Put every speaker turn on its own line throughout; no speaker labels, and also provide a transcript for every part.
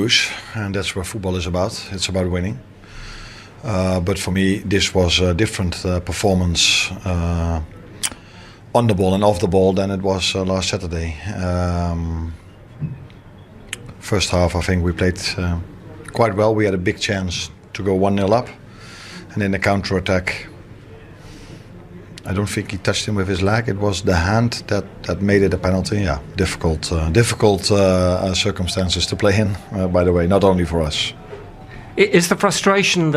lose, and that's what football is about. It's about winning. But for me, this was a different performance on the ball and off the ball than it was last Saturday. First half, I think we played quite well. We had a big chance to go 1-0 up, and in the counter-attack, I don't think he touched him with his leg. It was the hand that made it a penalty. Yeah, difficult circumstances to play in, by the way, not only for us.
Is the frustration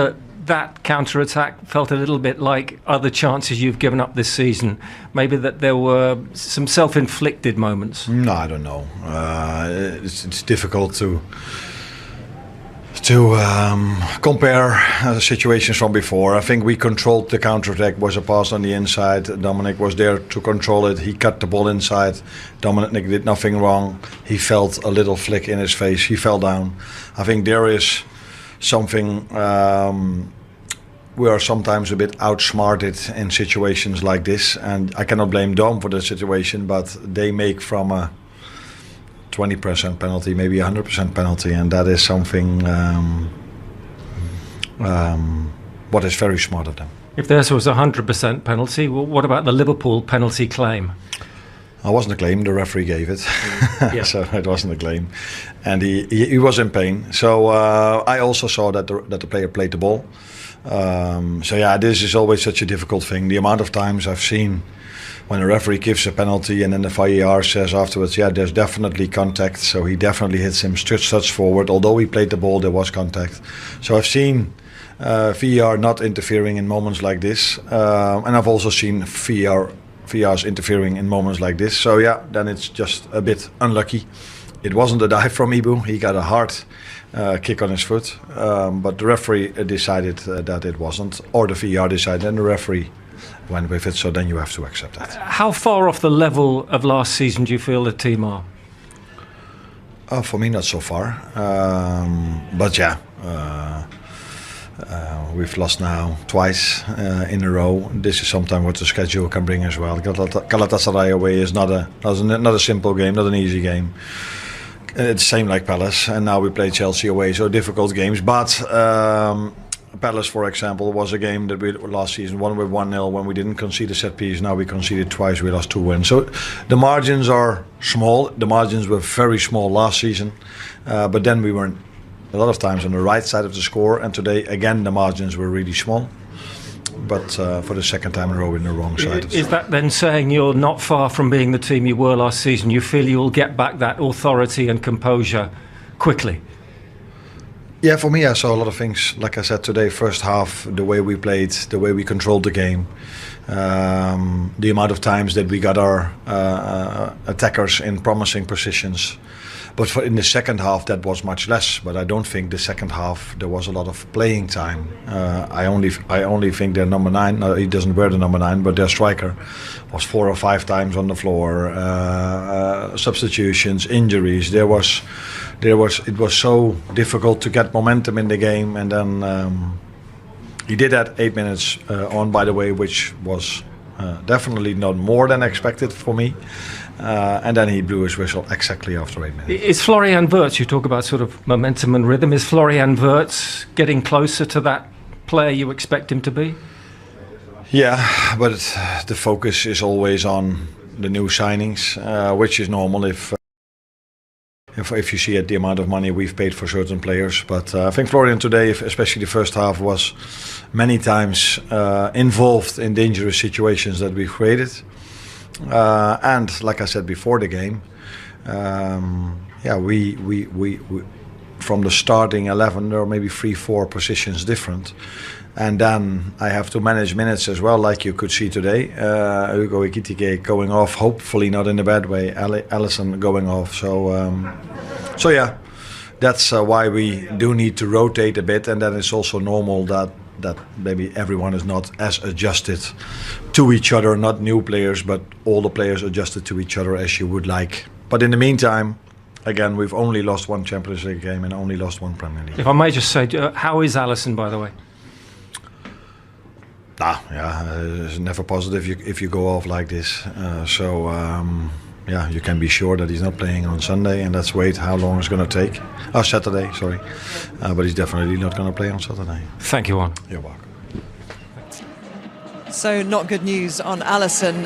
that counter-attack felt a little bit like other chances you've given up this season? Maybe that there were some self-inflicted moments?
No, I don't know. It's difficult to compare situations from before. I think we controlled the counter-attack. Was a pass on the inside. Dominic was there to control it. He cut the ball inside. Dominic did nothing wrong. He felt a little flick in his face. He fell down. I think there is something. We are sometimes a bit outsmarted in situations like this, and I cannot blame Dom for the situation, but they make from a 20% penalty, maybe 100% penalty, and that is something what is very smart of them.
If theirs was a 100% penalty, well, what about the Liverpool penalty claim?
It wasn't a claim, the referee gave it.
Yeah.
So it wasn't a claim. And he was in pain. So I also saw that the player played the ball. So yeah, this is always such a difficult thing. The amount of times I've seen when a referee gives a penalty and then the VAR says afterwards, yeah, there's definitely contact. So he definitely hits him touch forward. Although he played the ball, there was contact. So I've seen VAR not interfering in moments like this. And I've also seen VAR's interfering in moments like this. So yeah, then it's just a bit unlucky. It wasn't a dive from Ibu. He got a hard kick on his foot. But the referee decided that it wasn't. Or the VAR decided, and the referee went with it. So then you have to accept that.
How far off the level of last season do you feel the team are?
For me, not so far. But yeah. We've lost now twice in a row. This is sometimes what the schedule can bring as well. Galatasaray away is not a simple game, not an easy game. It's the same like Palace, and now we play Chelsea away, so difficult games. But Palace, for example, was a game that we last season won with 1-0 when we didn't concede a set piece. Now we conceded twice, we lost 2-1. So the margins are small. The margins were very small last season, but then we weren't a lot of times on the right side of the score, and today again the margins were really small, but for the second time in a row in the wrong side.
Is that then saying you're not far from being the team you were last season? You feel you'll get back that authority and composure quickly?
Yeah, for me I saw a lot of things, like I said today, first half, the way we played, the way we controlled the game, the amount of times that we got our attackers in promising positions. But in the second half, that was much less. But I don't think the second half there was a lot of playing time. I only think their number 9. No, he doesn't wear the number 9, but their striker was 4 or 5 times on the floor. Substitutions, injuries. It was so difficult to get momentum in the game, and then he did that 8 minutes on, by the way, which was definitely not more than expected for me. And then he blew his whistle exactly after 8 minutes.
Is Florian Wirtz, you talk about sort of momentum and rhythm, is Florian Wirtz getting closer to that player you expect him to be?
Yeah, but the focus is always on the new signings, which is normal if you see the amount of money we've paid for certain players. But I think Florian today, especially the first half, was many times involved in dangerous situations that we've created. And like I said before the game, we from the starting 11 there are maybe 3-4 positions different, and then I have to manage minutes as well, like you could see today. Hugo Ekitike going off, hopefully not in a bad way. Alisson going off. So yeah, that's why we do need to rotate a bit, and then it's also normal that maybe everyone is not as adjusted to each other, not new players, but all the players adjusted to each other as you would like. But in the meantime, again, we've only lost 1 Champions League game and only lost 1 Premier League.
If I may just say, how is Alisson, by the way?
It's never positive if you go off like this. yeah, you can be sure that he's not playing on Sunday, and let's wait how long it's going to take. Saturday, sorry. But he's definitely not going to play on Saturday.
Thank you, Arne.
You're welcome.
So not good news on Alisson.